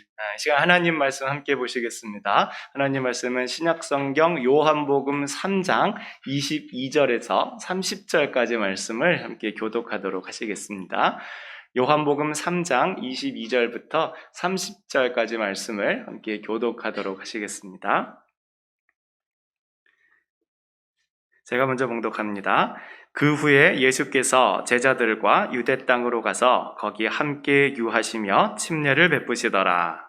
이 시간 하나님 말씀 함께 보시겠습니다. 하나님 말씀은 신약성경 요한복음 3장 22절에서 30절까지 말씀을 함께 교독하도록 하시겠습니다. 요한복음 3장 22절부터 30절까지 말씀을 함께 교독하도록 하시겠습니다. 제가 먼저 봉독합니다. 그 후에 예수께서 제자들과 유대 땅으로 가서 거기 함께 유하시며 침례를 베푸시더라.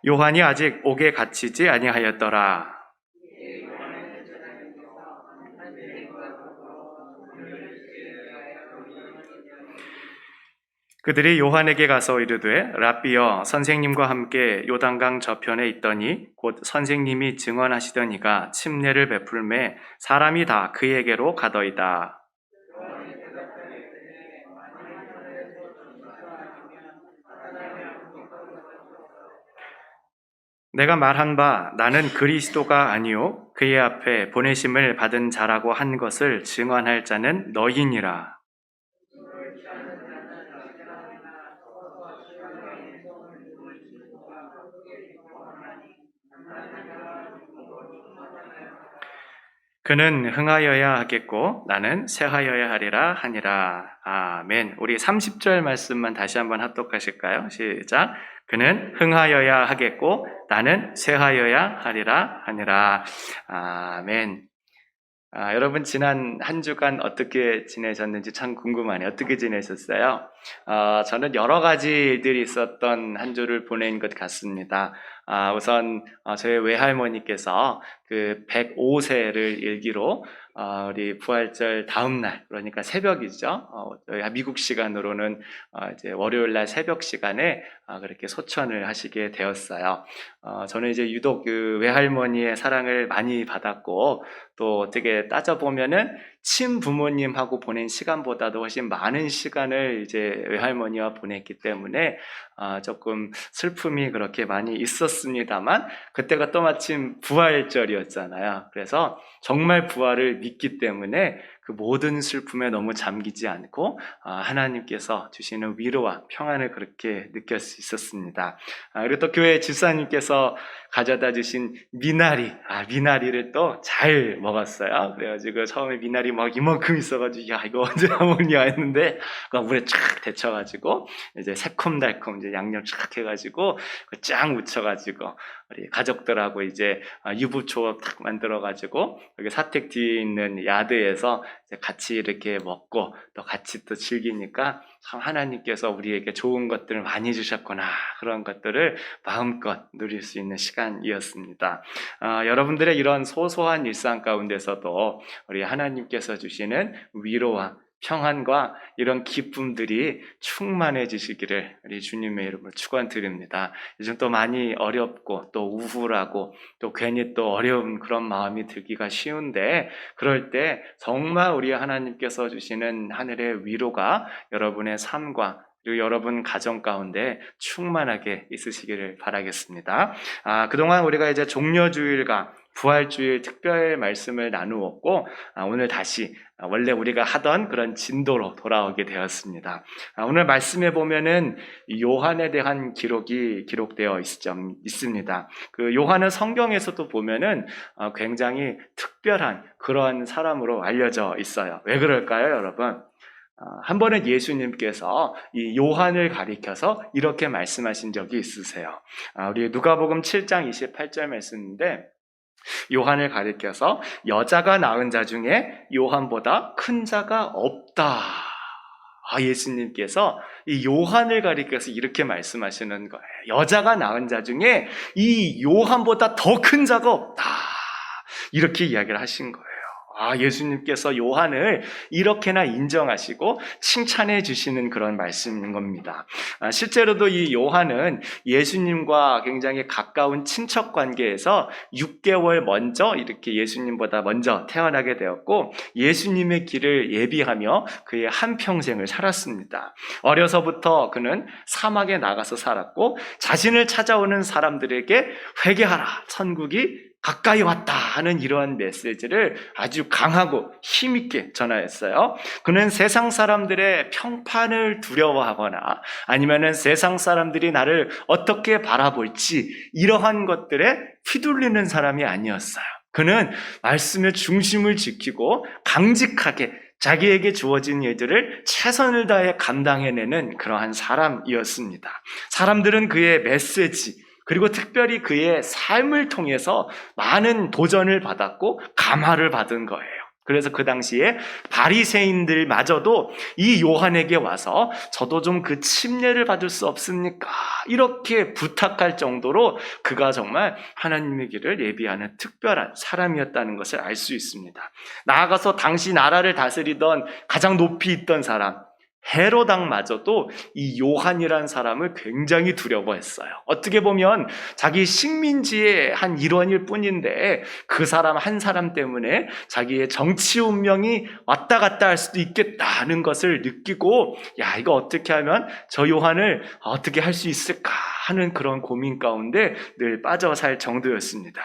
요한이 아직 옥에 갇히지 아니하였더라. 그들이 요한에게 가서 이르되 랍비여 선생님과 함께 요단강 저편에 있더니 곧 선생님이 증언하시더니가 침례를 베풀매 사람이 다 그에게로 가더이다. 내가 말한 바 나는 그리스도가 아니요 그의 앞에 보내심을 받은 자라고 한 것을 증언할 자는 너희니라. 그는 흥하여야 하겠고 나는 쇠하여야 하리라 하니라. 아멘. 우리 30절 말씀만 다시 한번 합독하실까요? 시작. 그는 흥하여야 하겠고 나는 쇠하여야 하리라 하니라. 아멘. 여러분 지난 한 주간 어떻게 지내셨는지 참 궁금하네요. 어떻게 지내셨어요? 저는 여러 가지 일들이 있었던 한 주를 보낸 것 같습니다. 우선 저희 외할머니께서 그 105세를 일기로 우리 부활절 다음 날, 그러니까 새벽이죠. 저희 미국 시간으로는 이제 월요일 날 새벽 시간에 그렇게 소천을 하시게 되었어요. 저는 이제 유독 그 외할머니의 사랑을 많이 받았고 또 어떻게 따져보면은 친부모님하고 보낸 시간보다도 훨씬 많은 시간을 이제 외할머니와 보냈기 때문에 조금 슬픔이 그렇게 많이 있었습니다만 그때가 또 마침 부활절이었잖아요. 그래서 정말 부활을 믿기 때문에 그 모든 슬픔에 너무 잠기지 않고 하나님께서 주시는 위로와 평안을 그렇게 느낄 수 있었습니다. 그리고 또 교회 집사님께서 가져다 주신 미나리를 또 잘 먹었어요. 그래가지고 처음에 미나리 막 이만큼 있어가지고 야 이거 언제 다 먹냐 했는데 물에 쫙 데쳐가지고 이제 새콤달콤 이제 양념 쫙 해가지고 쫙 묻혀가지고 우리 가족들하고 이제 유부초밥 딱 만들어가지고 여기 사택 뒤에 있는 야드에서 이제 같이 이렇게 먹고 또 같이 또 즐기니까 참 하나님께서 우리에게 좋은 것들을 많이 주셨구나 그런 것들을 마음껏 누릴 수 있는 시간이었습니다. 여러분들의 이런 소소한 일상 가운데서도 우리 하나님께서 주시는 위로와 평안과 이런 기쁨들이 충만해지시기를 우리 주님의 이름으로 축원드립니다. 요즘 또 많이 어렵고 또 우울하고 또 괜히 또 어려운 그런 마음이 들기가 쉬운데 그럴 때 정말 우리 하나님께서 주시는 하늘의 위로가 여러분의 삶과 그리고 여러분 가정 가운데 충만하게 있으시기를 바라겠습니다. 그동안 우리가 이제 종려주일과 부활주일 특별 말씀을 나누었고 오늘 다시 원래 우리가 하던 그런 진도로 돌아오게 되었습니다. 오늘 말씀에 보면은 요한에 대한 기록이 기록되어 있습니다. 그 요한은 성경에서도 보면은 굉장히 특별한 그런 사람으로 알려져 있어요. 왜 그럴까요, 여러분? 한 번은 예수님께서 이 요한을 가리켜서 이렇게 말씀하신 적이 있으세요. 우리 누가복음 7장 28절 말씀인데 요한을 가리켜서 여자가 낳은 자 중에 요한보다 큰 자가 없다. 예수님께서 이 요한을 가리켜서 이렇게 말씀하시는 거예요. 여자가 낳은 자 중에 이 요한보다 더 큰 자가 없다. 이렇게 이야기를 하신 거예요. 예수님께서 요한을 이렇게나 인정하시고 칭찬해 주시는 그런 말씀인 겁니다. 실제로도 이 요한은 예수님과 굉장히 가까운 친척 관계에서 6개월 먼저 이렇게 예수님보다 먼저 태어나게 되었고 예수님의 길을 예비하며 그의 한평생을 살았습니다. 어려서부터 그는 사막에 나가서 살았고 자신을 찾아오는 사람들에게 회개하라, 천국이 가까이 왔다 하는 이러한 메시지를 아주 강하고 힘있게 전하였어요. 그는 세상 사람들의 평판을 두려워하거나 아니면은 세상 사람들이 나를 어떻게 바라볼지 이러한 것들에 휘둘리는 사람이 아니었어요. 그는 말씀의 중심을 지키고 강직하게 자기에게 주어진 일들을 최선을 다해 감당해내는 그러한 사람이었습니다. 사람들은 그의 메시지, 그리고 특별히 그의 삶을 통해서 많은 도전을 받았고 감화를 받은 거예요. 그래서 그 당시에 바리새인들마저도 이 요한에게 와서 저도 좀 그 침례를 받을 수 없습니까? 이렇게 부탁할 정도로 그가 정말 하나님의 길을 예비하는 특별한 사람이었다는 것을 알 수 있습니다. 나아가서 당시 나라를 다스리던 가장 높이 있던 사람 헤롯 왕마저도 이 요한이라는 사람을 굉장히 두려워했어요. 어떻게 보면 자기 식민지의 한 일원일 뿐인데 그 사람 한 사람 때문에 자기의 정치 운명이 왔다 갔다 할 수도 있겠다는 것을 느끼고 야, 이거 어떻게 하면 저 요한을 어떻게 할 수 있을까 하는 그런 고민 가운데 늘 빠져 살 정도였습니다.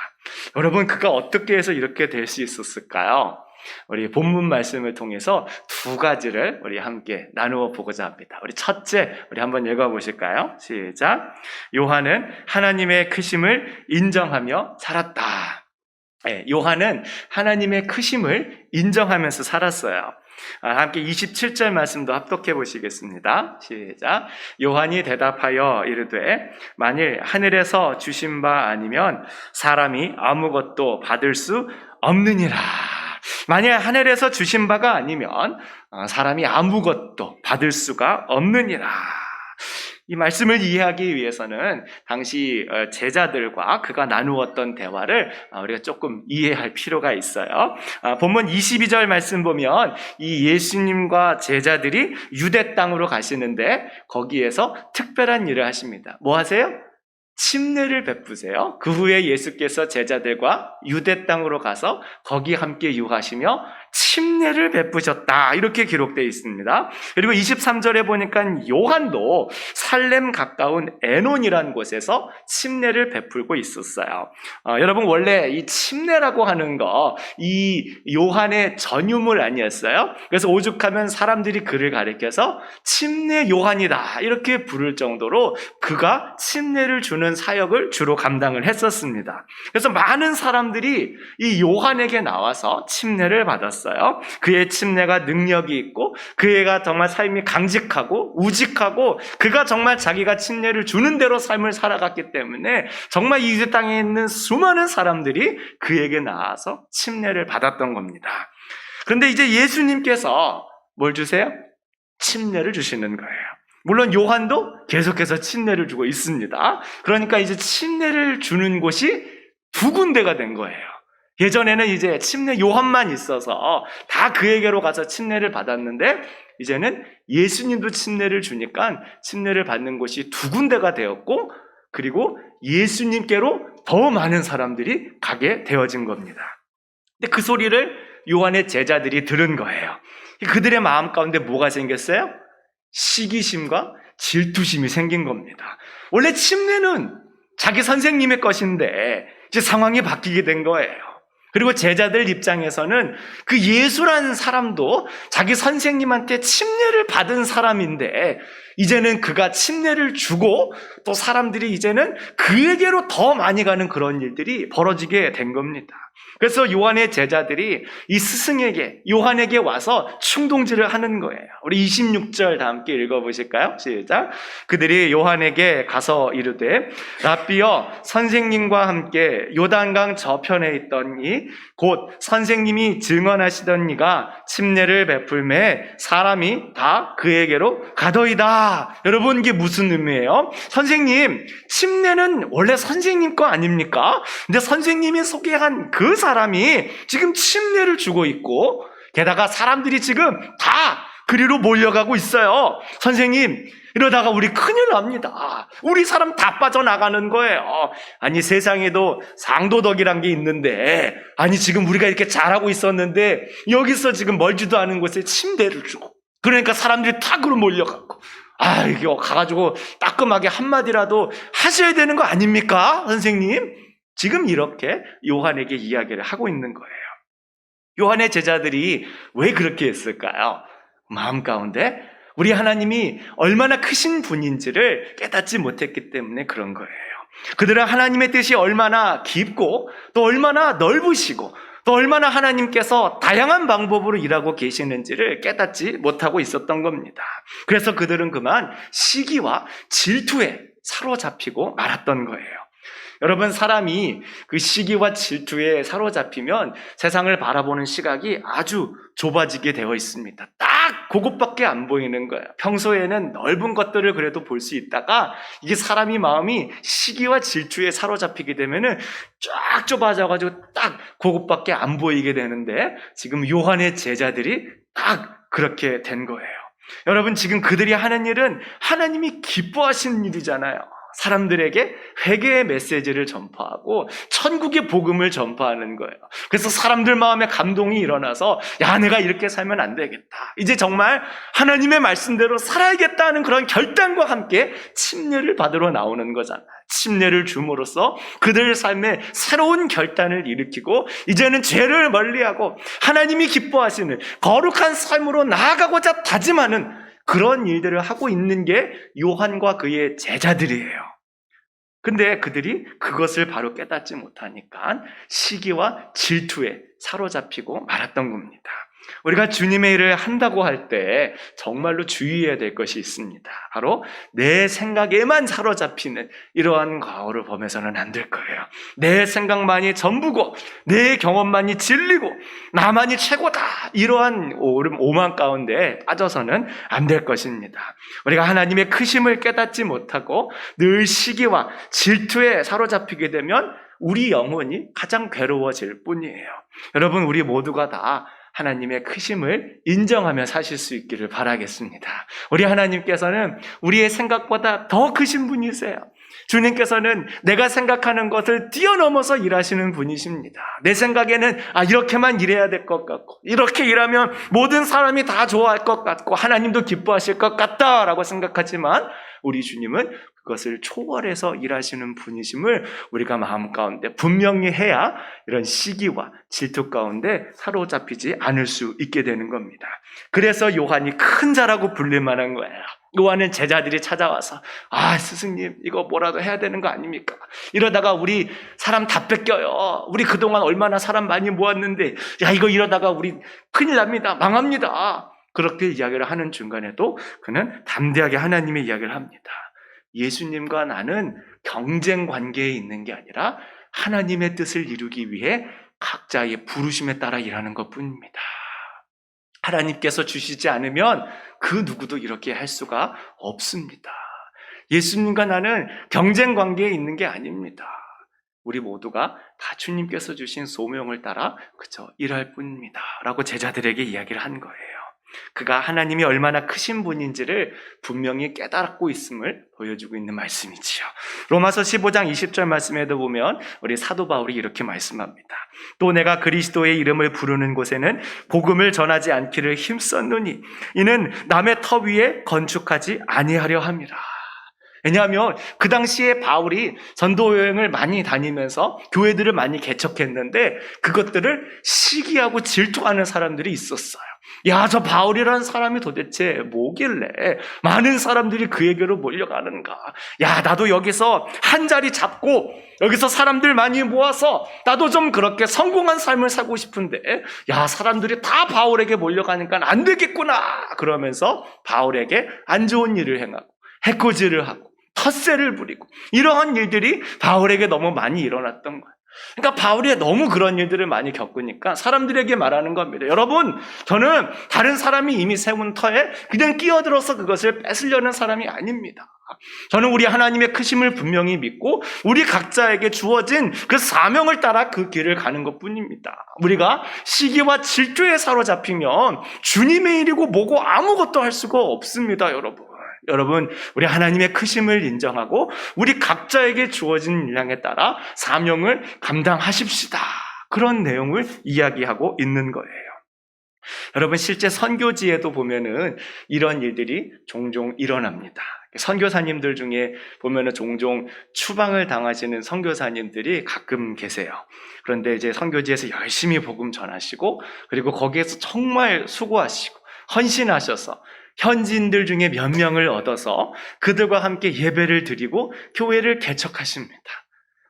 여러분, 그가 어떻게 해서 이렇게 될 수 있었을까요? 우리 본문 말씀을 통해서 두 가지를 우리 함께 나누어 보고자 합니다. 우리 첫째, 우리 한번 읽어보실까요? 시작. 요한은 하나님의 크심을 인정하며 살았다. 네, 요한은 하나님의 크심을 인정하면서 살았어요. 함께 27절 말씀도 합독해 보시겠습니다. 시작. 요한이 대답하여 이르되 만일 하늘에서 주신 바 아니면 사람이 아무것도 받을 수 없느니라. 만약 하늘에서 주신 바가 아니면 사람이 아무것도 받을 수가 없느니라. 이 말씀을 이해하기 위해서는 당시 제자들과 그가 나누었던 대화를 우리가 조금 이해할 필요가 있어요. 본문 22절 말씀 보면 이 예수님과 제자들이 유대 땅으로 가시는데 거기에서 특별한 일을 하십니다. 뭐 하세요? 침례를 베푸세요. 그 후에 예수께서 제자들과 유대 땅으로 가서 거기 함께 유하시며 침례를 베푸셨다. 이렇게 기록되어 있습니다. 그리고 23절에 보니까 요한도 살렘 가까운 에논이라는 곳에서 침례를 베풀고 있었어요. 여러분, 원래 이 침례라고 하는 거 이 요한의 전유물 아니었어요? 그래서 오죽하면 사람들이 그를 가리켜서 침례 요한이다 이렇게 부를 정도로 그가 침례를 주는 사역을 주로 감당을 했었습니다. 그래서 많은 사람들이 이 요한에게 나와서 침례를 받았어요. 그의 침례가 능력이 있고 그가 정말 삶이 강직하고 우직하고 그가 정말 자기가 침례를 주는 대로 삶을 살아갔기 때문에 정말 이 땅에 있는 수많은 사람들이 그에게 나와서 침례를 받았던 겁니다. 그런데 이제 예수님께서 뭘 주세요? 침례를 주시는 거예요. 물론 요한도 계속해서 침례를 주고 있습니다. 그러니까 이제 침례를 주는 곳이 두 군데가 된 거예요. 예전에는 이제 침례 요한만 있어서 다 그에게로 가서 침례를 받았는데 이제는 예수님도 침례를 주니까 침례를 받는 곳이 두 군데가 되었고 그리고 예수님께로 더 많은 사람들이 가게 되어진 겁니다. 근데 그 소리를 요한의 제자들이 들은 거예요. 그들의 마음 가운데 뭐가 생겼어요? 시기심과 질투심이 생긴 겁니다. 원래 침례는 자기 선생님의 것인데 이제 상황이 바뀌게 된 거예요. 그리고 제자들 입장에서는 그 예수라는 사람도 자기 선생님한테 침례를 받은 사람인데 이제는 그가 침례를 주고 또 사람들이 이제는 그에게로 더 많이 가는 그런 일들이 벌어지게 된 겁니다. 그래서 요한의 제자들이 이 스승에게 요한에게 와서 충동질을 하는 거예요. 우리 26절 다 함께 읽어보실까요? 시작. 그들이 요한에게 가서 이르되 랍비여 선생님과 함께 요단강 저편에 있던 이 곧 선생님이 증언하시던 이가 침례를 베풀매 사람이 다 그에게로 가더이다. 여러분, 이게 무슨 의미예요? 선생님, 침례는 원래 선생님 거 아닙니까? 근데 선생님이 소개한 그 사람이 지금 침례를 주고 있고 게다가 사람들이 지금 다 그리로 몰려가고 있어요. 선생님, 이러다가 우리 큰일 납니다. 우리 사람 다 빠져나가는 거예요. 아니, 세상에도 상도덕이란 게 있는데 아니 지금 우리가 이렇게 잘하고 있었는데 여기서 지금 멀지도 않은 곳에 침례를 주고 그러니까 사람들이 다 그로 몰려가고 이거 가가지고 따끔하게 한마디라도 하셔야 되는 거 아닙니까? 선생님? 지금 이렇게 요한에게 이야기를 하고 있는 거예요. 요한의 제자들이 왜 그렇게 했을까요? 마음 가운데 우리 하나님이 얼마나 크신 분인지를 깨닫지 못했기 때문에 그런 거예요. 그들은 하나님의 뜻이 얼마나 깊고 또 얼마나 넓으시고 또 얼마나 하나님께서 다양한 방법으로 일하고 계시는지를 깨닫지 못하고 있었던 겁니다. 그래서 그들은 그만 시기와 질투에 사로잡히고 말았던 거예요. 여러분, 사람이 그 시기와 질투에 사로잡히면 세상을 바라보는 시각이 아주 좁아지게 되어 있습니다. 딱 그것밖에 안 보이는 거예요. 평소에는 넓은 것들을 그래도 볼 수 있다가 이게 사람이 마음이 시기와 질투에 사로잡히게 되면은 쫙 좁아져가지고 딱 그것밖에 안 보이게 되는데 지금 요한의 제자들이 딱 그렇게 된 거예요. 여러분, 지금 그들이 하는 일은 하나님이 기뻐하시는 일이잖아요. 사람들에게 회개의 메시지를 전파하고 천국의 복음을 전파하는 거예요. 그래서 사람들 마음에 감동이 일어나서 야, 내가 이렇게 살면 안 되겠다. 이제 정말 하나님의 말씀대로 살아야겠다는 그런 결단과 함께 침례를 받으러 나오는 거잖아요. 침례를 줌으로써 그들 삶에 새로운 결단을 일으키고 이제는 죄를 멀리하고 하나님이 기뻐하시는 거룩한 삶으로 나아가고자 다짐하는 그런 일들을 하고 있는 게 요한과 그의 제자들이에요. 근데 그들이 그것을 바로 깨닫지 못하니까 시기와 질투에 사로잡히고 말았던 겁니다. 우리가 주님의 일을 한다고 할 때 정말로 주의해야 될 것이 있습니다. 바로 내 생각에만 사로잡히는 이러한 과오를 범해서는 안 될 거예요. 내 생각만이 전부고 내 경험만이 진리고 나만이 최고다, 이러한 오만 가운데 빠져서는 안 될 것입니다. 우리가 하나님의 크심을 깨닫지 못하고 늘 시기와 질투에 사로잡히게 되면 우리 영혼이 가장 괴로워질 뿐이에요. 여러분, 우리 모두가 다 하나님의 크심을 인정하며 사실 수 있기를 바라겠습니다. 우리 하나님께서는 우리의 생각보다 더 크신 분이세요. 주님께서는 내가 생각하는 것을 뛰어넘어서 일하시는 분이십니다. 내 생각에는 이렇게만 일해야 될 것 같고 이렇게 일하면 모든 사람이 다 좋아할 것 같고 하나님도 기뻐하실 것 같다라고 생각하지만 우리 주님은 그것을 초월해서 일하시는 분이심을 우리가 마음 가운데 분명히 해야 이런 시기와 질투 가운데 사로잡히지 않을 수 있게 되는 겁니다. 그래서 요한이 큰 자라고 불릴 만한 거예요. 요한은 제자들이 찾아와서 스승님, 이거 뭐라도 해야 되는 거 아닙니까? 이러다가 우리 사람 다 뺏겨요. 우리 그동안 얼마나 사람 많이 모았는데 이거 이러다가 우리 큰일 납니다. 망합니다. 그렇게 이야기를 하는 중간에도 그는 담대하게 하나님의 이야기를 합니다. 예수님과 나는 경쟁 관계에 있는 게 아니라 하나님의 뜻을 이루기 위해 각자의 부르심에 따라 일하는 것뿐입니다. 하나님께서 주시지 않으면 그 누구도 이렇게 할 수가 없습니다. 예수님과 나는 경쟁 관계에 있는 게 아닙니다. 우리 모두가 다 주님께서 주신 소명을 따라 그저 일할 뿐입니다. 라고 제자들에게 이야기를 한 거예요. 그가 하나님이 얼마나 크신 분인지를 분명히 깨닫고 있음을 보여주고 있는 말씀이지요. 로마서 15장 20절 말씀에도 보면 우리 사도 바울이 이렇게 말씀합니다. 또 내가 그리스도의 이름을 부르는 곳에는 복음을 전하지 않기를 힘썼느니 이는 남의 터 위에 건축하지 아니하려 함이라. 왜냐하면 그 당시에 바울이 전도 여행을 많이 다니면서 교회들을 많이 개척했는데 그것들을 시기하고 질투하는 사람들이 있었어요. 저 바울이라는 사람이 도대체 뭐길래 많은 사람들이 그에게로 몰려가는가? 나도 여기서 한 자리 잡고 여기서 사람들 많이 모아서 나도 좀 그렇게 성공한 삶을 살고 싶은데 사람들이 다 바울에게 몰려가니까 안 되겠구나. 그러면서 바울에게 안 좋은 일을 행하고 해코지를 하고 텃세를 부리고 이러한 일들이 바울에게 너무 많이 일어났던 거예요. 그러니까 바울이 너무 그런 일들을 많이 겪으니까 사람들에게 말하는 겁니다. 여러분, 저는 다른 사람이 이미 세운 터에 그냥 끼어들어서 그것을 뺏으려는 사람이 아닙니다. 저는 우리 하나님의 크심을 분명히 믿고 우리 각자에게 주어진 그 사명을 따라 그 길을 가는 것뿐입니다. 우리가 시기와 질투에 사로잡히면 주님의 일이고 뭐고 아무것도 할 수가 없습니다, 여러분, 우리 하나님의 크심을 인정하고 우리 각자에게 주어진 일량에 따라 사명을 감당하십시다. 그런 내용을 이야기하고 있는 거예요. 여러분 실제 선교지에도 보면은 이런 일들이 종종 일어납니다. 선교사님들 중에 보면은 종종 추방을 당하시는 선교사님들이 가끔 계세요. 그런데 이제 선교지에서 열심히 복음 전하시고 그리고 거기에서 정말 수고하시고 헌신하셔서 현지인들 중에 몇 명을 얻어서 그들과 함께 예배를 드리고 교회를 개척하십니다.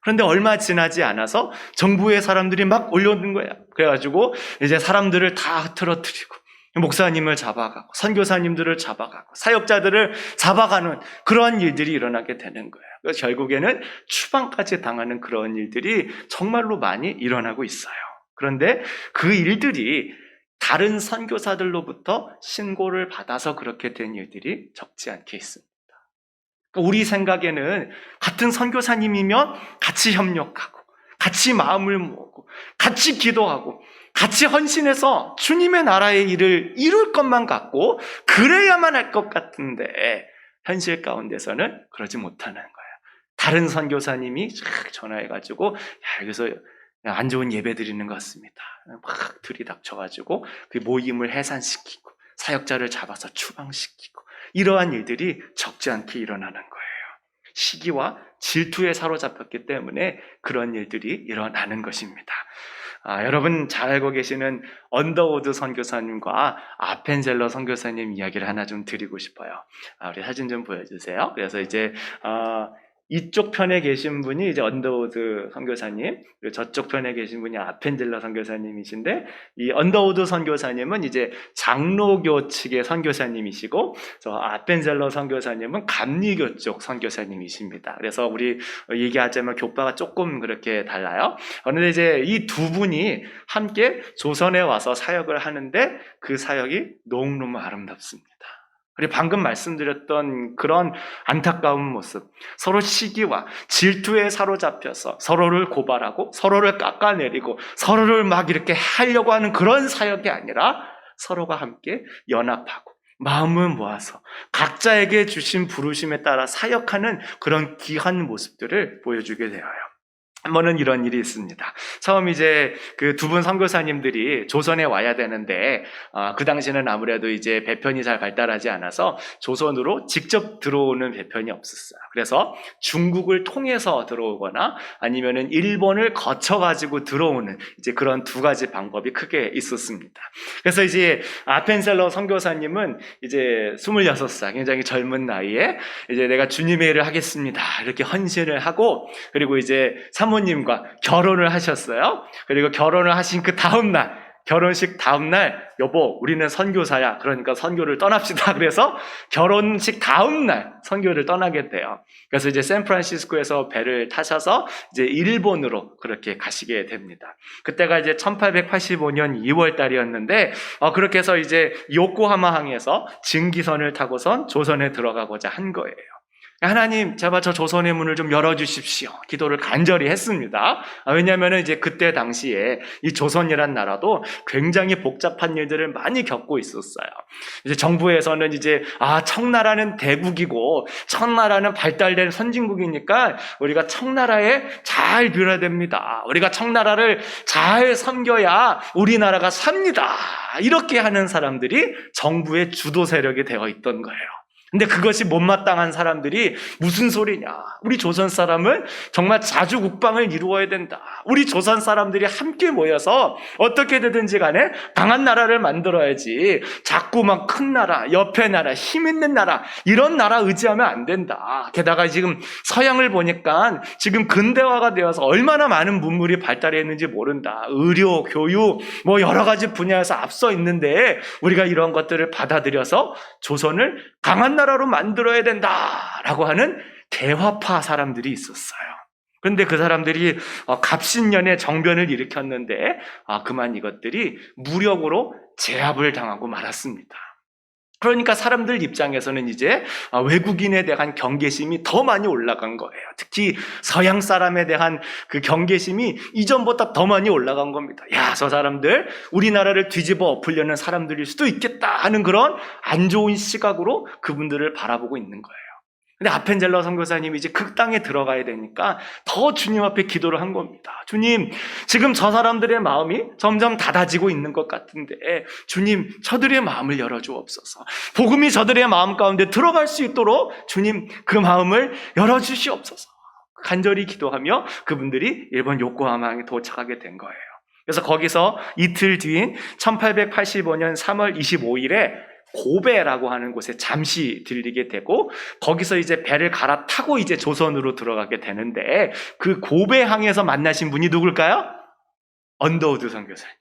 그런데 얼마 지나지 않아서 정부의 사람들이 막 올려오는 거야. 그래가지고 이제 사람들을 다 흐트러뜨리고 목사님을 잡아가고 선교사님들을 잡아가고 사역자들을 잡아가는 그러한 일들이 일어나게 되는 거예요. 그래서 결국에는 추방까지 당하는 그런 일들이 정말로 많이 일어나고 있어요. 그런데 그 일들이 다른 선교사들로부터 신고를 받아서 그렇게 된 일들이 적지 않게 있습니다. 우리 생각에는 같은 선교사님이면 같이 협력하고 같이 마음을 모으고 같이 기도하고 같이 헌신해서 주님의 나라의 일을 이룰 것만 같고 그래야만 할 것 같은데 현실 가운데서는 그러지 못하는 거예요. 다른 선교사님이 쫙 전화해가지고 여기서 안 좋은 예배 드리는 것 같습니다. 막 들이닥쳐가지고 그 모임을 해산시키고 사역자를 잡아서 추방시키고 이러한 일들이 적지 않게 일어나는 거예요. 시기와 질투에 사로잡혔기 때문에 그런 일들이 일어나는 것입니다. 여러분 잘 알고 계시는 언더우드 선교사님과 아펜젤러 선교사님 이야기를 하나 좀 드리고 싶어요. 우리 사진 좀 보여주세요. 그래서 이제 이쪽 편에 계신 분이 이제 언더우드 선교사님, 그리고 저쪽 편에 계신 분이 아펜젤러 선교사님이신데, 이 언더우드 선교사님은 이제 장로교 측의 선교사님이시고, 저 아펜젤러 선교사님은 감리교 쪽 선교사님이십니다. 그래서 우리 얘기하자면 교파가 조금 그렇게 달라요. 그런데 이제 이 두 분이 함께 조선에 와서 사역을 하는데 그 사역이 너무너무 아름답습니다. 그리고 방금 말씀드렸던 그런 안타까운 모습, 서로 시기와 질투에 사로잡혀서 서로를 고발하고 서로를 깎아내리고 서로를 막 이렇게 하려고 하는 그런 사역이 아니라 서로가 함께 연합하고 마음을 모아서 각자에게 주신 부르심에 따라 사역하는 그런 귀한 모습들을 보여주게 되어요. 한 번은 이런 일이 있습니다. 처음 이제 그 두 분 선교사님들이 조선에 와야 되는데 그 당시는 아무래도 이제 배편이 잘 발달하지 않아서 조선으로 직접 들어오는 배편이 없었어요. 그래서 중국을 통해서 들어오거나 아니면은 일본을 거쳐가지고 들어오는 이제 그런 두 가지 방법이 크게 있었습니다. 그래서 이제 아펜셀러 선교사님은 이제 26살, 굉장히 젊은 나이에 이제 내가 주님의 일을 하겠습니다. 이렇게 헌신을 하고 그리고 이제 사모님과 결혼을 하셨어요. 그리고 결혼을 하신 그 다음날, 결혼식 다음날, 여보, 우리는 선교사야. 그러니까 선교를 떠납시다. 그래서 결혼식 다음날 선교를 떠나게 돼요. 그래서 이제 샌프란시스코에서 배를 타셔서 이제 일본으로 그렇게 가시게 됩니다. 그때가 이제 1885년 2월 달이었는데, 그렇게 해서 이제 요코하마항에서 증기선을 타고선 조선에 들어가고자 한 거예요. 하나님, 제발 저 조선의 문을 좀 열어주십시오. 기도를 간절히 했습니다. 왜냐하면 이제 그때 당시에 이 조선이란 나라도 굉장히 복잡한 일들을 많이 겪고 있었어요. 이제 정부에서는 이제 청나라는 대국이고 청나라는 발달된 선진국이니까 우리가 청나라에 잘 빌어야 됩니다. 우리가 청나라를 잘 섬겨야 우리나라가 삽니다. 이렇게 하는 사람들이 정부의 주도 세력이 되어 있던 거예요. 근데 그것이 못마땅한 사람들이 무슨 소리냐. 우리 조선 사람은 정말 자주 국방을 이루어야 된다. 우리 조선 사람들이 함께 모여서 어떻게 되든지 간에 강한 나라를 만들어야지. 자꾸 막 큰 나라, 옆에 나라, 힘 있는 나라 이런 나라 의지하면 안 된다. 게다가 지금 서양을 보니까 지금 근대화가 되어서 얼마나 많은 문물이 발달해 있는지 모른다. 의료, 교육 뭐 여러 가지 분야에서 앞서 있는데 우리가 이런 것들을 받아들여서 조선을 강한 나라로 만들어야 된다라고 하는 개화파 사람들이 있었어요. 그런데 그 사람들이 갑신년에 정변을 일으켰는데 그만 이것들이 무력으로 제압을 당하고 말았습니다. 그러니까 사람들 입장에서는 이제 외국인에 대한 경계심이 더 많이 올라간 거예요. 특히 서양 사람에 대한 그 경계심이 이전보다 더 많이 올라간 겁니다. 야, 저 사람들 우리나라를 뒤집어 엎으려는 사람들일 수도 있겠다 하는 그런 안 좋은 시각으로 그분들을 바라보고 있는 거예요. 근데 아펜젤러 선교사님이 이제 극당에 들어가야 되니까 더 주님 앞에 기도를 한 겁니다. 주님, 지금 저 사람들의 마음이 점점 닫아지고 있는 것 같은데 주님, 저들의 마음을 열어주옵소서. 복음이 저들의 마음 가운데 들어갈 수 있도록 주님, 그 마음을 열어주시옵소서. 간절히 기도하며 그분들이 일본 요코하마에 도착하게 된 거예요. 그래서 거기서 이틀 뒤인 1885년 3월 25일에 고베라고 하는 곳에 잠시 들리게 되고, 거기서 이제 배를 갈아타고 이제 조선으로 들어가게 되는데, 그 고베항에서 만나신 분이 누굴까요? 언더우드 선교사님.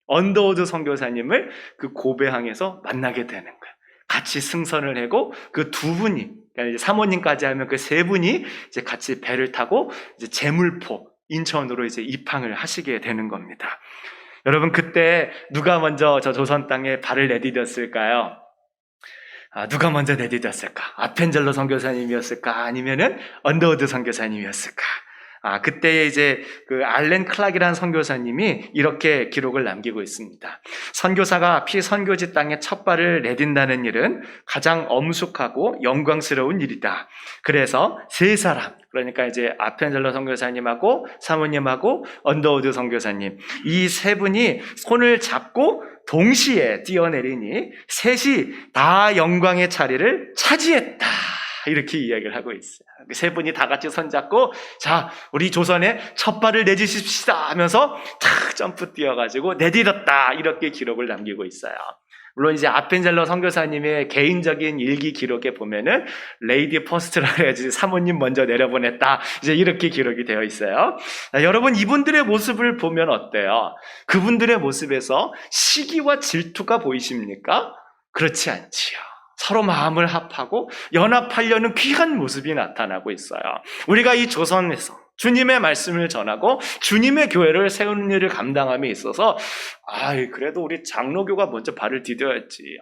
언더우드 선교사님을 그 고베항에서 만나게 되는 거예요. 같이 승선을 하고 그 두 분이, 그러니까 이제 사모님까지 하면 그 세 분이 이제 같이 배를 타고 이제 제물포 인천으로 이제 입항을 하시게 되는 겁니다. 여러분, 그때 누가 먼저 저 조선 땅에 발을 내디뎠을까요? 누가 먼저 내디뎠을까? 아펜젤러 선교사님이었을까? 아니면은 언더우드 선교사님이었을까? 그때 이제 그 알렌 클락이라는 선교사님이 이렇게 기록을 남기고 있습니다. 선교사가 피선교지 땅에 첫 발을 내딘다는 일은 가장 엄숙하고 영광스러운 일이다. 그래서 세 사람, 그러니까 이제 아펜젤러 선교사님하고 사모님하고 언더우드 선교사님, 이 세 분이 손을 잡고 동시에 뛰어내리니 셋이 다 영광의 자리를 차지했다. 이렇게 이야기를 하고 있어요. 세 분이 다 같이 손잡고, 자, 우리 조선에 첫 발을 내딛읍시다 하면서 탁 점프 뛰어가지고 내딛었다. 이렇게 기록을 남기고 있어요. 물론 이제 아펜젤러 선교사님의 개인적인 일기 기록에 보면은 레이디 퍼스트라 해야지 사모님 먼저 내려보냈다. 이제 이렇게 기록이 되어 있어요. 여러분, 이분들의 모습을 보면 어때요? 그분들의 모습에서 시기와 질투가 보이십니까? 그렇지 않지요. 서로 마음을 합하고 연합하려는 귀한 모습이 나타나고 있어요. 우리가 이 조선에서 주님의 말씀을 전하고 주님의 교회를 세우는 일을 감당함에 있어서 그래도 우리 장로교가 먼저 발을 디뎌야지.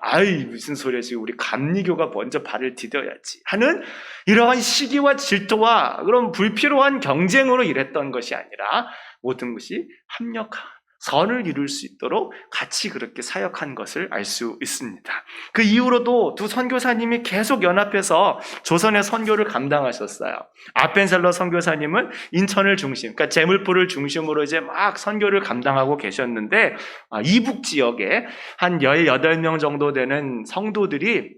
무슨 소리지. 우리 감리교가 먼저 발을 디뎌야지 하는 이러한 시기와 질투와 그런 불필요한 경쟁으로 일했던 것이 아니라 모든 것이 합력한 선을 이룰 수 있도록 같이 그렇게 사역한 것을 알 수 있습니다. 그 이후로도 두 선교사님이 계속 연합해서 조선의 선교를 감당하셨어요. 아펜셀러 선교사님은 인천을 중심, 그러니까 제물포를 중심으로 이제 막 선교를 감당하고 계셨는데, 이북 지역에 한 18명 정도 되는 성도들이,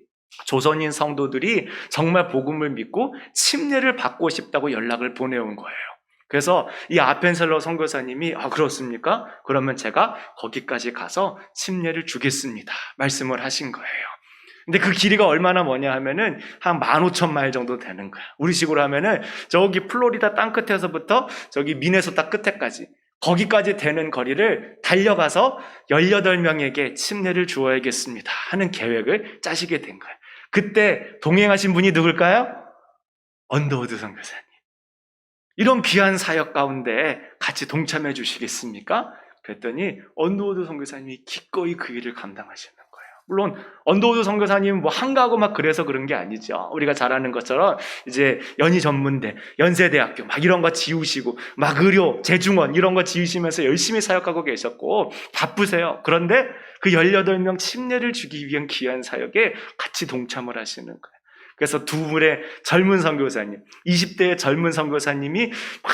조선인 성도들이 정말 복음을 믿고 침례를 받고 싶다고 연락을 보내온 거예요. 그래서 이 아펜셀러 선교사님이 그렇습니까? 그러면 제가 거기까지 가서 침례를 주겠습니다. 말씀을 하신 거예요. 근데 그 길이가 얼마나 뭐냐 하면은 한 15,000마일 정도 되는 거야. 우리식으로 하면은 저기 플로리다 땅끝에서부터 저기 미네소타 끝에까지, 거기까지 되는 거리를 달려가서 18명에게 침례를 주어야겠습니다 하는 계획을 짜시게 된 거예요. 그때 동행하신 분이 누굴까요? 언더우드 선교사님. 이런 귀한 사역 가운데 같이 동참해 주시겠습니까? 그랬더니 언더우드 선교사님이 기꺼이 그 일을 감당하시는 거예요. 물론 언더우드 선교사님 한가하고 막 그래서 그런 게 아니죠. 우리가 잘 아는 것처럼 이제 연희전문대, 연세대학교 막 이런 거 지우시고 막 의료, 재중원 이런 거 지으시면서 열심히 사역하고 계셨고 바쁘세요. 그런데 그 18명 침례를 주기 위한 귀한 사역에 같이 동참을 하시는 거예요. 그래서 두 분의 젊은 선교사님, 20대의 젊은 선교사님이 막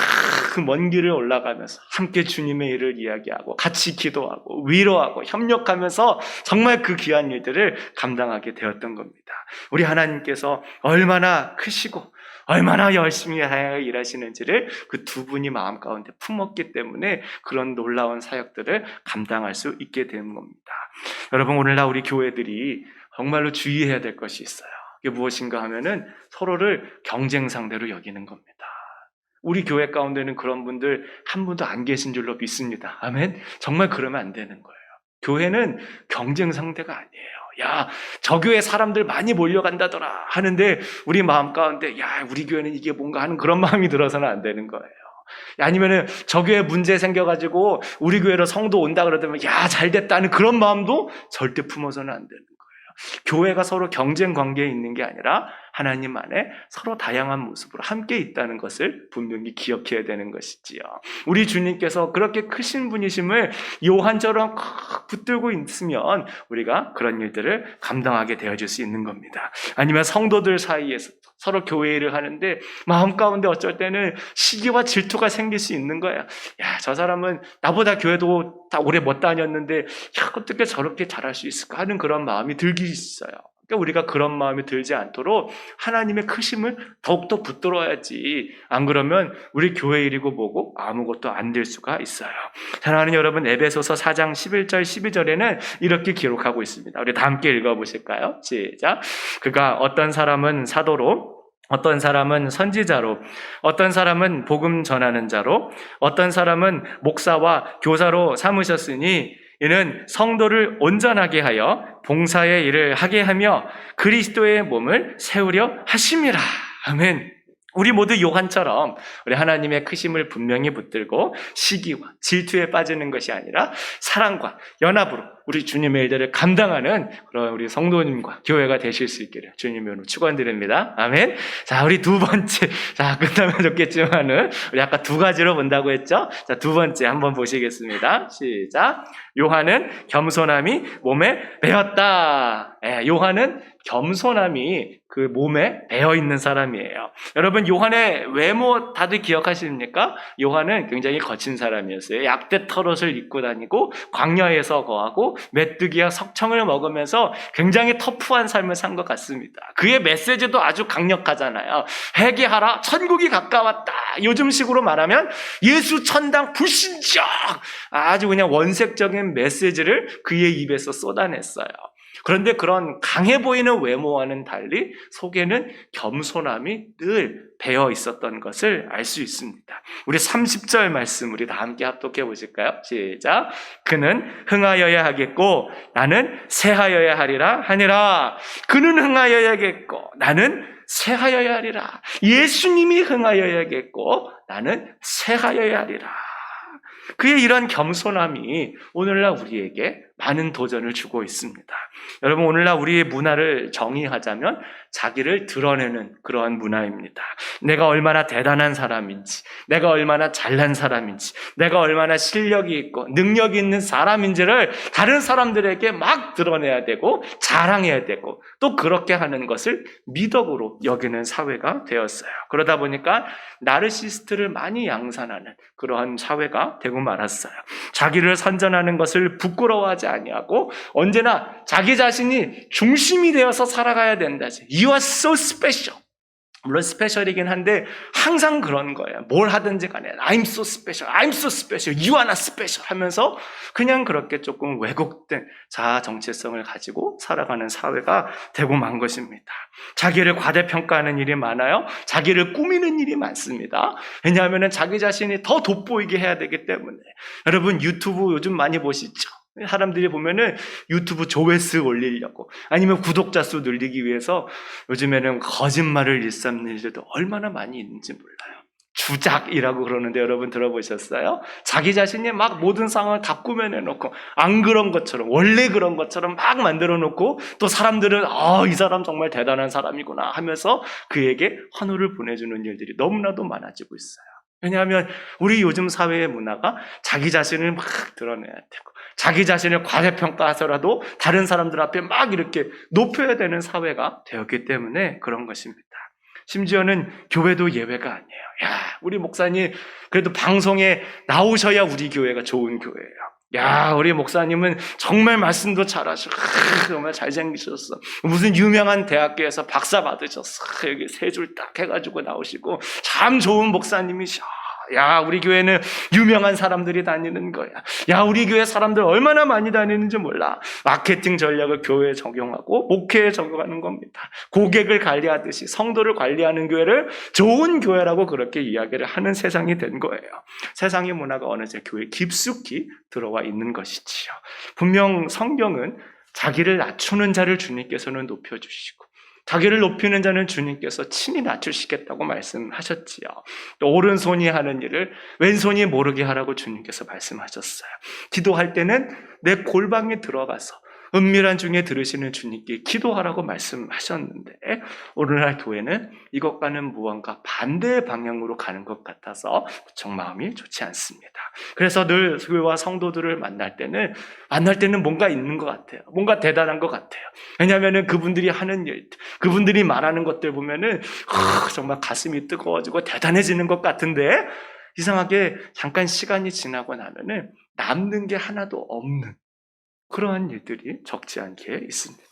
그 먼 길을 올라가면서 함께 주님의 일을 이야기하고 같이 기도하고 위로하고 협력하면서 정말 그 귀한 일들을 감당하게 되었던 겁니다. 우리 하나님께서 얼마나 크시고 얼마나 열심히 일하시는지를 그 두 분이 마음 가운데 품었기 때문에 그런 놀라운 사역들을 감당할 수 있게 되는 겁니다. 여러분, 오늘날 우리 교회들이 정말로 주의해야 될 것이 있어요. 그게 무엇인가 하면은 서로를 경쟁 상대로 여기는 겁니다. 우리 교회 가운데는 그런 분들 한 분도 안 계신 줄로 믿습니다. 아멘. 정말 그러면 안 되는 거예요. 교회는 경쟁 상대가 아니에요. 저 교회 사람들 많이 몰려간다더라 하는데 우리 마음 가운데 우리 교회는 이게 뭔가 하는 그런 마음이 들어서는 안 되는 거예요. 아니면은 저 교회 문제 생겨가지고 우리 교회로 성도 온다 그러더니 잘 됐다는 그런 마음도 절대 품어서는 안 되는 거예요. 교회가 서로 경쟁 관계에 있는 게 아니라 하나님 안에 서로 다양한 모습으로 함께 있다는 것을 분명히 기억해야 되는 것이지요. 우리 주님께서 그렇게 크신 분이심을 요한처럼 붙들고 있으면 우리가 그런 일들을 감당하게 되어줄 수 있는 겁니다. 아니면 성도들 사이에서 서로 교회 일을 하는데 마음 가운데 어쩔 때는 시기와 질투가 생길 수 있는 거예요. 야, 저 사람은 나보다 교회도 다 오래 못 다녔는데 야, 어떻게 저렇게 잘할 수 있을까 하는 그런 마음이 들기 있어요. 그러니까 우리가 그런 마음이 들지 않도록 하나님의 크심을 더욱더 붙들어야지. 안 그러면 우리 교회 일이고 뭐고 아무것도 안 될 수가 있어요. 사랑하는 여러분, 에베소서 4장 11절 12절에는 이렇게 기록하고 있습니다. 우리 다 함께 읽어보실까요? 시작. 그가 어떤 사람은 사도로, 어떤 사람은 선지자로, 어떤 사람은 복음 전하는 자로, 어떤 사람은 목사와 교사로 삼으셨으니 이는 성도를 온전하게 하여 봉사의 일을 하게 하며 그리스도의 몸을 세우려 하심이라. 아멘. 우리 모두 요한처럼 우리 하나님의 크심을 분명히 붙들고 시기와 질투에 빠지는 것이 아니라 사랑과 연합으로 우리 주님의 일들을 감당하는 그런 우리 성도님과 교회가 되실 수 있기를 주님의 이름으로 축원드립니다. 아멘. 자, 우리 두 번째. 자, 끝나면 좋겠지만은 우리 아까 두 가지로 본다고 했죠? 자, 두 번째 한번 보시겠습니다. 시작. 요한은 겸손함이 몸에 배었다. 요한은 겸손함이 그 몸에 배어 있는 사람이에요. 여러분, 요한의 외모 다들 기억하십니까? 요한은 굉장히 거친 사람이었어요. 약대 털옷을 입고 다니고 광야에서 거하고 메뚜기와 석청을 먹으면서 굉장히 터프한 삶을 산 것 같습니다. 그의 메시지도 아주 강력하잖아요. 회개하라, 천국이 가까웠다. 요즘식으로 말하면 예수 천당 불신적, 아주 그냥 원색적인 메시지를 그의 입에서 쏟아냈어요. 그런데 그런 강해 보이는 외모와는 달리 속에는 겸손함이 늘 배어 있었던 것을 알 수 있습니다. 우리 30절 말씀 우리 다 함께 합독해 보실까요? 시작. 그는 흥하여야 하겠고 나는 쇠하여야 하리라 하니라. 그는 흥하여야겠고 나는 쇠하여야 하리라. 예수님이 흥하여야겠고 나는 쇠하여야 하리라. 그의 이런 겸손함이 오늘날 우리에게 많은 도전을 주고 있습니다. 여러분, 오늘날 우리의 문화를 정의하자면 자기를 드러내는 그러한 문화입니다. 내가 얼마나 대단한 사람인지, 내가 얼마나 잘난 사람인지, 내가 얼마나 실력이 있고 능력이 있는 사람인지를 다른 사람들에게 막 드러내야 되고 자랑해야 되고 또 그렇게 하는 것을 미덕으로 여기는 사회가 되었어요. 그러다 보니까 나르시스트를 많이 양산하는 그러한 사회가 되고 말았어요. 자기를 선전하는 것을 부끄러워하지 아니하고 언제나 자기 자신이 중심이 되어서 살아가야 된다지. You are so special. 물론 스페셜이긴 한데 항상 그런 거예요. 뭘 하든지 간에 I'm so special, I'm so special, you are not special 하면서 그냥 그렇게 조금 왜곡된 자아 정체성을 가지고 살아가는 사회가 되고 만 것입니다. 자기를 과대평가하는 일이 많아요. 자기를 꾸미는 일이 많습니다. 왜냐하면 자기 자신이 더 돋보이게 해야 되기 때문에. 여러분, 유튜브 요즘 많이 보시죠? 사람들이 보면은 유튜브 조회수 올리려고 아니면 구독자 수 늘리기 위해서 요즘에는 거짓말을 일삼는 일들도 얼마나 많이 있는지 몰라요. 주작이라고 그러는데 여러분 들어보셨어요? 자기 자신이 막 모든 상황을 다 꾸며내놓고 안 그런 것처럼 원래 그런 것처럼 막 만들어놓고 또 사람들은 이 사람 정말 대단한 사람이구나 하면서 그에게 환호를 보내주는 일들이 너무나도 많아지고 있어요. 왜냐하면 우리 요즘 사회의 문화가 자기 자신을 막 드러내야 되고 자기 자신을 과대평가하더라도 다른 사람들 앞에 막 이렇게 높여야 되는 사회가 되었기 때문에 그런 것입니다. 심지어는 교회도 예외가 아니에요. 야, 우리 목사님 그래도 방송에 나오셔야 우리 교회가 좋은 교회예요. 야, 우리 목사님은 정말 말씀도 잘하시고 정말 잘생기셨어. 무슨 유명한 대학교에서 박사 받으셨어. 여기 세 줄 딱 해가지고 나오시고 참 좋은 목사님이셔. 야, 우리 교회는 유명한 사람들이 다니는 거야. 야, 우리 교회 사람들 얼마나 많이 다니는지 몰라. 마케팅 전략을 교회에 적용하고 목회에 적용하는 겁니다. 고객을 관리하듯이 성도를 관리하는 교회를 좋은 교회라고 그렇게 이야기를 하는 세상이 된 거예요. 세상의 문화가 어느새 교회에 깊숙이 들어와 있는 것이지요. 분명 성경은 자기를 낮추는 자를 주님께서는 높여주시고 자기를 높이는 자는 주님께서 친히 낮추시겠다고 말씀하셨지요. 또 오른손이 하는 일을 왼손이 모르게 하라고 주님께서 말씀하셨어요. 기도할 때는 내 골방에 들어가서 은밀한 중에 들으시는 주님께 기도하라고 말씀하셨는데 오늘날 교회는 이것과는 무언가 반대의 방향으로 가는 것 같아서 무척 마음이 좋지 않습니다. 그래서 늘 교회와 성도들을 만날 때는 뭔가 있는 것 같아요. 뭔가 대단한 것 같아요. 왜냐하면 그분들이 하는 일, 그분들이 말하는 것들 보면은 정말 가슴이 뜨거워지고 대단해지는 것 같은데 이상하게 잠깐 시간이 지나고 나면은 남는 게 하나도 없는 그러한 일들이 적지 않게 있습니다.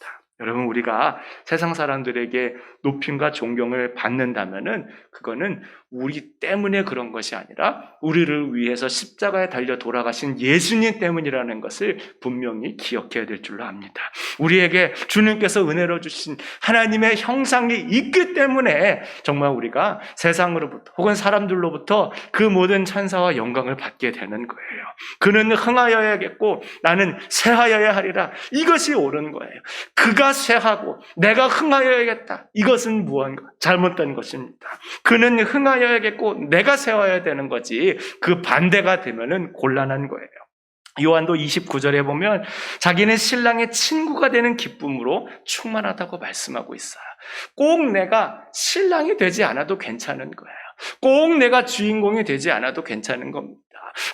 여러분, 우리가 세상 사람들에게 높임과 존경을 받는다면은 그거는 우리 때문에 그런 것이 아니라 우리를 위해서 십자가에 달려 돌아가신 예수님 때문이라는 것을 분명히 기억해야 될 줄로 압니다. 우리에게 주님께서 은혜로 주신 하나님의 형상이 있기 때문에 정말 우리가 세상으로부터 혹은 사람들로부터 그 모든 찬사와 영광을 받게 되는 거예요. 그는 흥하여야겠고 나는 쇠하여야 하리라. 이것이 옳은 거예요. 그가 쇠하고 내가 흥하여야겠다. 이것은 무언가 잘못된 것입니다. 그는 흥하여야겠고 내가 쇠하여야 되는 거지 그 반대가 되면은 곤란한 거예요. 요한도 29절에 보면 자기는 신랑의 친구가 되는 기쁨으로 충만하다고 말씀하고 있어요. 꼭 내가 신랑이 되지 않아도 괜찮은 거예요. 꼭 내가 주인공이 되지 않아도 괜찮은 겁니다.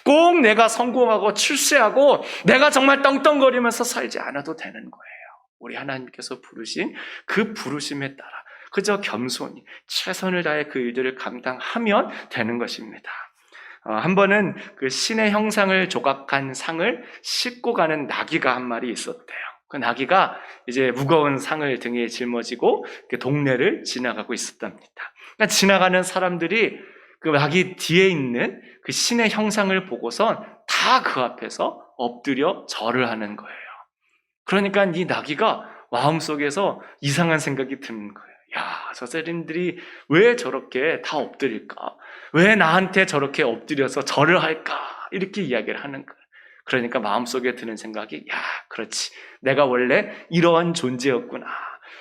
꼭 내가 성공하고 출세하고 내가 정말 떵떵거리면서 살지 않아도 되는 거예요. 우리 하나님께서 부르신 그 부르심에 따라 그저 겸손히 최선을 다해 그 일들을 감당하면 되는 것입니다. 한 번은 그 신의 형상을 조각한 상을 싣고 가는 나귀가 한 마리 있었대요. 그 나귀가 이제 무거운 상을 등에 짊어지고 그 동네를 지나가고 있었답니다. 그러니까 지나가는 사람들이 그 나귀 뒤에 있는 그 신의 형상을 보고선 다 그 앞에서 엎드려 절을 하는 거예요. 그러니까 이 나귀가 마음속에서 이상한 생각이 드는 거예요. 야, 저 사람들이 왜 저렇게 다 엎드릴까? 왜 나한테 저렇게 엎드려서 절을 할까? 이렇게 이야기를 하는 거예요. 그러니까 마음속에 드는 생각이 야, 그렇지. 내가 원래 이러한 존재였구나.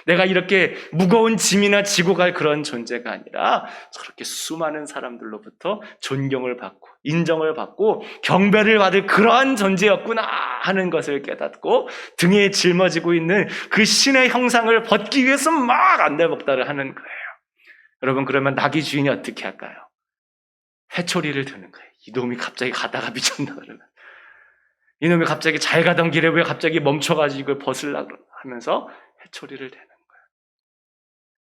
내가 이렇게 무거운 짐이나 지고 갈 그런 존재가 아니라 저렇게 수많은 사람들로부터 존경을 받고 인정을 받고 경배를 받을 그러한 존재였구나 하는 것을 깨닫고 등에 짊어지고 있는 그 신의 형상을 벗기 위해서 막 안달복달을 하는 거예요. 여러분, 그러면 나귀 주인이 어떻게 할까요? 회초리를 드는 거예요. 이놈이 갑자기 가다가 미쳤나 그러면. 이놈이 갑자기 잘 가던 길에 왜 갑자기 멈춰가지고 벗으려고 하면서 회초리를 대는 거예요.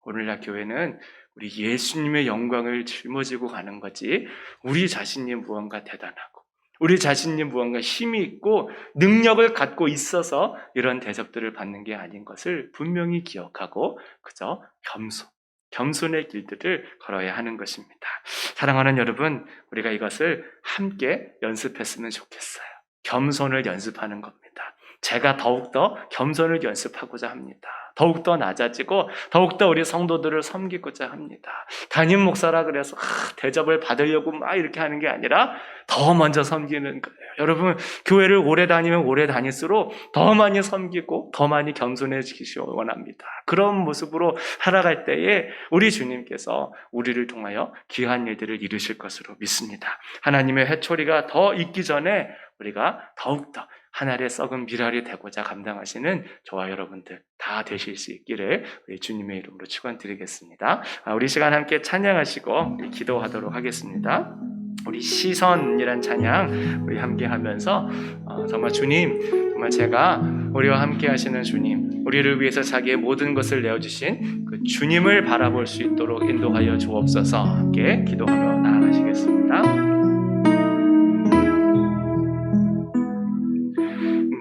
오늘날 교회는 우리 예수님의 영광을 짊어지고 가는 거지 우리 자신이 무언가 대단하고 우리 자신이 무언가 힘이 있고 능력을 갖고 있어서 이런 대접들을 받는 게 아닌 것을 분명히 기억하고 그저 겸손의 길들을 걸어야 하는 것입니다. 사랑하는 여러분, 우리가 이것을 함께 연습했으면 좋겠어요. 겸손을 연습하는 겁니다. 제가 더욱더 겸손을 연습하고자 합니다. 더욱더 낮아지고 더욱더 우리 성도들을 섬기고자 합니다. 담임 목사라 그래서 대접을 받으려고 막 이렇게 하는 게 아니라 더 먼저 섬기는 거예요. 여러분, 교회를 오래 다니면 오래 다닐수록 더 많이 섬기고 더 많이 겸손해지시기 원합니다. 그런 모습으로 살아갈 때에 우리 주님께서 우리를 통하여 귀한 일들을 이루실 것으로 믿습니다. 하나님의 회초리가 더 있기 전에 우리가 더욱더 하늘의 썩은 미랄이 되고자 감당하시는 저와 여러분들 다 되실 수 있기를 우리 주님의 이름으로 축원드리겠습니다. 우리 시간 함께 찬양하시고 우리 기도하도록 하겠습니다. 우리 시선이란 찬양 우리 함께 하면서 정말 주님, 정말 제가 우리와 함께 하시는 주님, 우리를 위해서 자기의 모든 것을 내어주신 그 주님을 바라볼 수 있도록 인도하여 주옵소서. 함께 기도하며 나아가시겠습니다.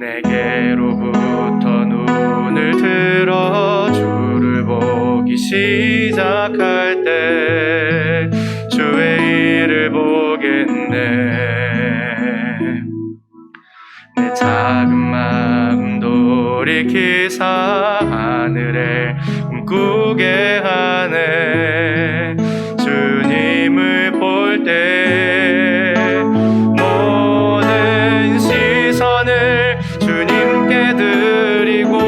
내게로부터 눈을 들어 주를 보기 시작할 때 주의 일을 보겠네. 내 작은 마음 돌이키사 하늘에 꿈꾸게 하네. 주님을 볼 때 모든 시선을 주님께 드리고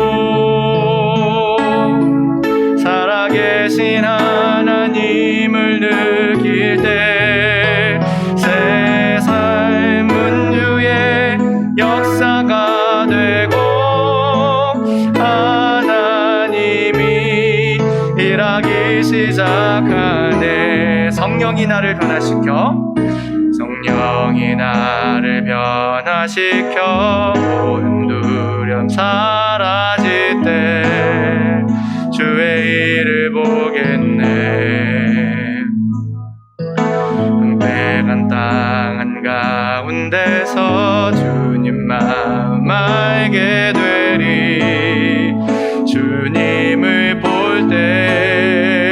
살아계신 하나님을 느낄 때 새 삶은 주의 역사가 되고 성령이 나를 변화시켜 모든 두려움 사라질 때 주의 일을 보겠네. 황폐한 땅 한가운데서 주님 마음 알게 되리. 주님을 볼 때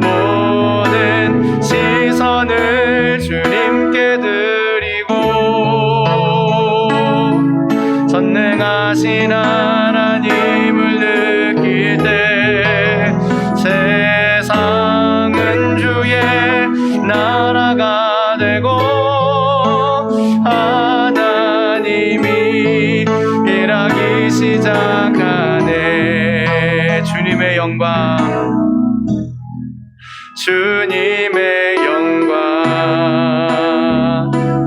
모든 시선을 주님께 드리고 선능하신 하나님을 느낄 때 세상은 주의 나라가 되고 하나님이 일하기 시작하네. 주님의 영광, 주님의 영광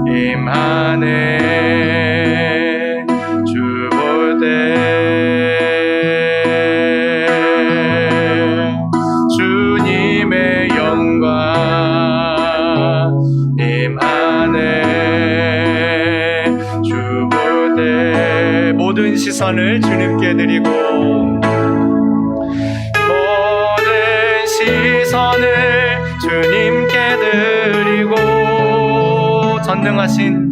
임하네. 주 볼 때 주님의 영광 임하네. 주 볼 때 모든 시선을 주님께 드리고 모든 시선을 주님께 드리고 전능하신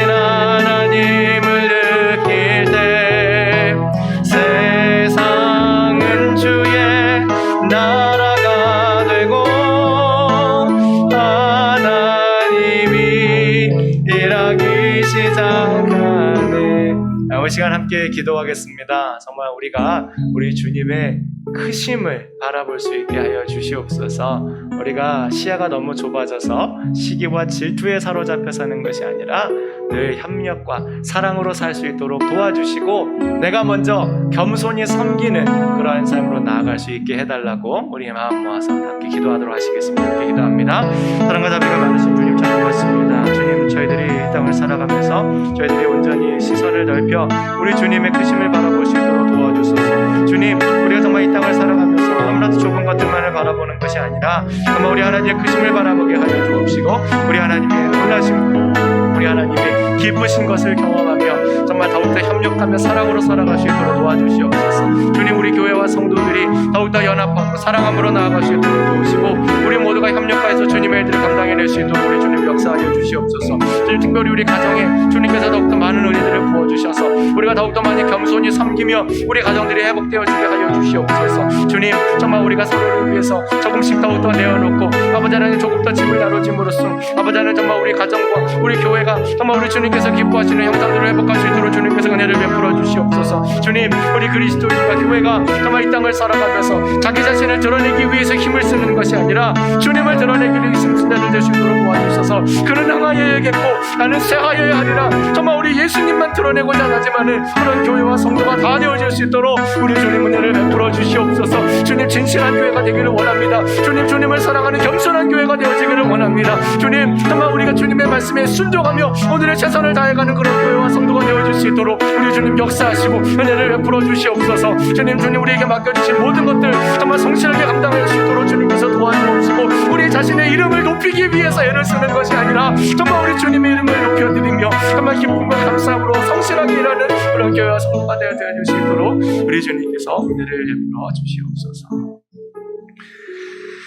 하나님을 느낄 때 세상은 주의 나라가 되고 하나님이 일하기 시작하네. 이 시간 함께 기도하겠습니다. 정말 우리가 우리 주님의 크심을 바라볼 수 있게 하여 주시옵소서. 우리가 시야가 너무 좁아져서 시기와 질투에 사로잡혀 사는 것이 아니라 늘 협력과 사랑으로 살 수 있도록 도와주시고 내가 먼저 겸손히 섬기는 그러한 삶으로 나아갈 수 있게 해달라고 우리 마음 모아서 함께 기도하도록 하시겠습니다. 함께 기도합니다. 사랑과 자비가 많으신 주님 참 고맙습니다. 주님, 저희들이 이 땅을 살아가면서 저희들이 온전히 시선을 넓혀 우리 주님의 크심을 바라볼 수 있도록 도와주소서. 주님, 우리가 정말 이 땅을 살아가면서 아무래도 좁은 것들만을 바라보는 것이 아니라 정말 우리 하나님의 크심을 바라보게 하여 주옵시고 우리 하나님의 놀라심, 우리 하나님의 기쁘신 것을 경험하며 정말 더욱더 협력하며 사랑으로 살아갈 수 있도록 도와주시옵소서. 주님, 우리 교회와 성도들이 더욱더 연합하고 사랑함으로 나아갈 수 있도록 도우시고 우리 모두가 협력하여서 주님의 일들을 감당해낼 수 있도록 우리 주님 역사하여 주시옵소서. 주님, 특별히 우리 가정에 주님께서 더욱더 많은 은혜들을 부어주셔서 우리가 더욱더 많이 겸손히 섬기며 우리 가정들이 회복되어지게 하여 주시옵소서. 주님, 정말 우리가 서로를 위해서 조금씩 더욱더 내어놓고 아버지 하나님 조금 더 짐을 나눠짐으로써 아버지 하나님 정말 우리 가정과 우리 교회가 정말 우리 주님께서 기뻐하시는 형상들을 회복할 수 있도록 주님께서 은혜를 베풀어 주시옵소서. 주님, 우리 그리스도인과 교회가 정말 이 땅을 살아가면서 자기 자신을 드러내기 위해서 힘을 쓰는 것이 아니라 주님을 드러내기 위해서 신자들 될 수 있도록 도와주셔서 그는 흥하여야겠고 나는 쇠하여야 하리라. 정말 우리 예수님만 드러내고자 하지만은 그런 교회와 성도가 다 되어질 수 있도록 우리 주님 은혜를 베풀어 주시옵소서. 주님, 진실한 교회가 되기를 원합니다. 주님, 주님을 사랑하는 겸손한 교회가 되어지기를 원합니다. 주님, 정말 우리가 주님의 말씀에 순종하며 오늘의 최선을 다해가는 그런 교회와 성도가 되어질 수 있도록 우리 주님 역사하시고 은혜를 베풀어 주시옵소서. 주님, 우리에게 맡겨주신 모든 것들 정말 성실하게 감당할 수 있도록 주님께서 도와주옵시고 우리 자신의 이름을 높이기 위해서 애를 쓰는 것이 아니라 정말 우리 주님의 이름을 높여드리며 정말 기쁨과 감사함으로 성실하게 일하는 그런 교회와 성도가 되어질 수 있도록 우리 주님께서 은혜를 베풀어 주시옵소서.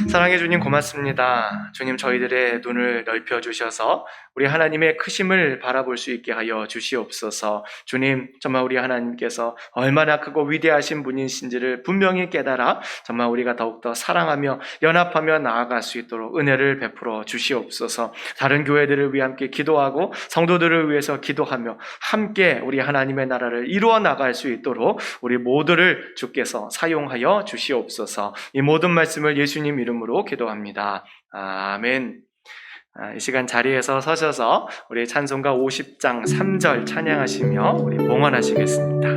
사랑해 주님 고맙습니다. 주님, 저희들의 눈을 넓혀주셔서 우리 하나님의 크심을 바라볼 수 있게 하여 주시옵소서. 주님, 정말 우리 하나님께서 얼마나 크고 위대하신 분이신지를 분명히 깨달아 정말 우리가 더욱더 사랑하며 연합하며 나아갈 수 있도록 은혜를 베풀어 주시옵소서. 다른 교회들을 위해 함께 기도하고 성도들을 위해서 기도하며 함께 우리 하나님의 나라를 이루어 나갈 수 있도록 우리 모두를 주께서 사용하여 주시옵소서. 이 모든 말씀을 예수님 이름으로 기도합니다. 아멘. 이 시간 자리에서 서셔서 우리 찬송가 50장 3절 찬양하시며 우리 봉헌하시겠습니다.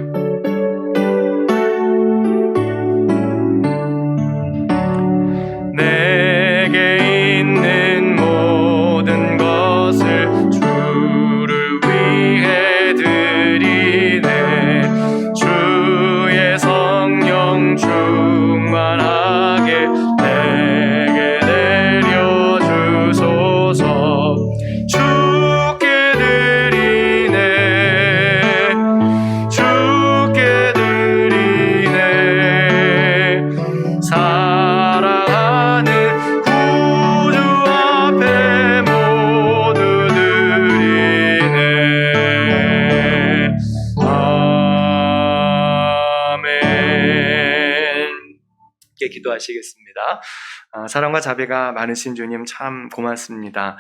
내게 있는 모든 것을 주를 위해 드리네. 주의 성령 충만하게 내게 주께 드리네 주께 드리네 사랑하는 구주 앞에 모두 드리네 아멘. 함께 기도하시겠습니다. 사랑과 자비가 많으신 주님 참 고맙습니다.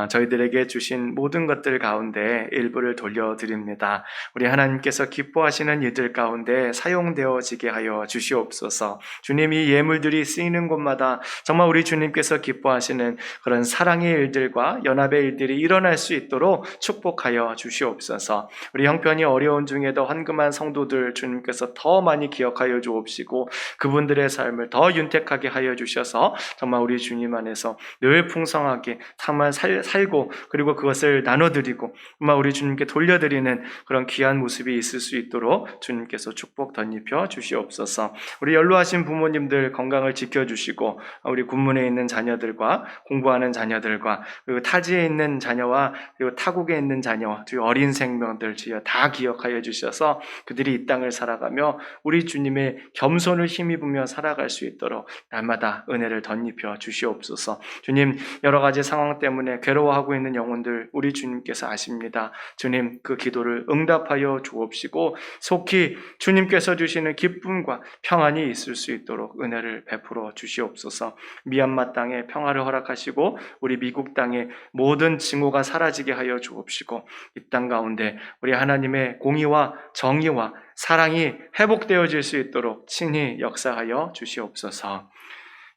저희들에게 주신 모든 것들 가운데 일부를 돌려드립니다. 우리 하나님께서 기뻐하시는 이들 가운데 사용되어지게 하여 주시옵소서. 주님이 예물들이 쓰이는 곳마다 정말 우리 주님께서 기뻐하시는 그런 사랑의 일들과 연합의 일들이 일어날 수 있도록 축복하여 주시옵소서. 우리 형편이 어려운 중에도 헌금한 성도들 주님께서 더 많이 기억하여 주옵시고 그분들의 삶을 더 윤택하게 하여 주셔서 정말 우리 주님 안에서 늘 풍성하게 정말 살고 그리고 그것을 나눠드리고 정말 우리 주님께 돌려드리는 그런 귀한 모습이 있을 수 있도록 주님께서 축복 덧입혀 주시옵소서. 우리 연로하신 부모님들 건강을 지켜주시고 우리 군문에 있는 자녀들과 공부하는 자녀들과 그리고 타지에 있는 자녀와 그리고 타국에 있는 자녀와 어린 생명들 주여 다 기억하여 주셔서 그들이 이 땅을 살아가며 우리 주님의 겸손을 힘입으며 살아갈 수 있도록 날마다 은혜를 덧입혀 주시옵소서. 주님 여러 가지 상황 때문에 괴로워하고 있는 영혼들 우리 주님께서 아십니다. 주님 그 기도를 응답하여 주옵시고 속히 주님께서 주시는 기쁨과 평안이 있을 수 있도록 은혜를 베풀어 주시옵소서. 미얀마 땅에 평화를 허락하시고 우리 미국 땅에 모든 징후가 사라지게 하여 주옵시고 이 땅 가운데 우리 하나님의 공의와 정의와 사랑이 회복되어질 수 있도록 친히 역사하여 주시옵소서.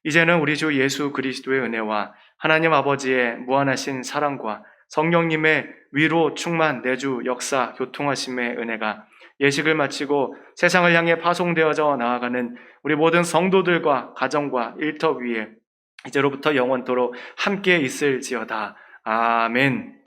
이제는 우리 주 예수 그리스도의 은혜와 하나님 아버지의 무한하신 사랑과 성령님의 위로 충만 내주 역사 교통하심의 은혜가 예식을 마치고 세상을 향해 파송되어져 나아가는 우리 모든 성도들과 가정과 일터 위에 이제로부터 영원토록 함께 있을지어다. 아멘.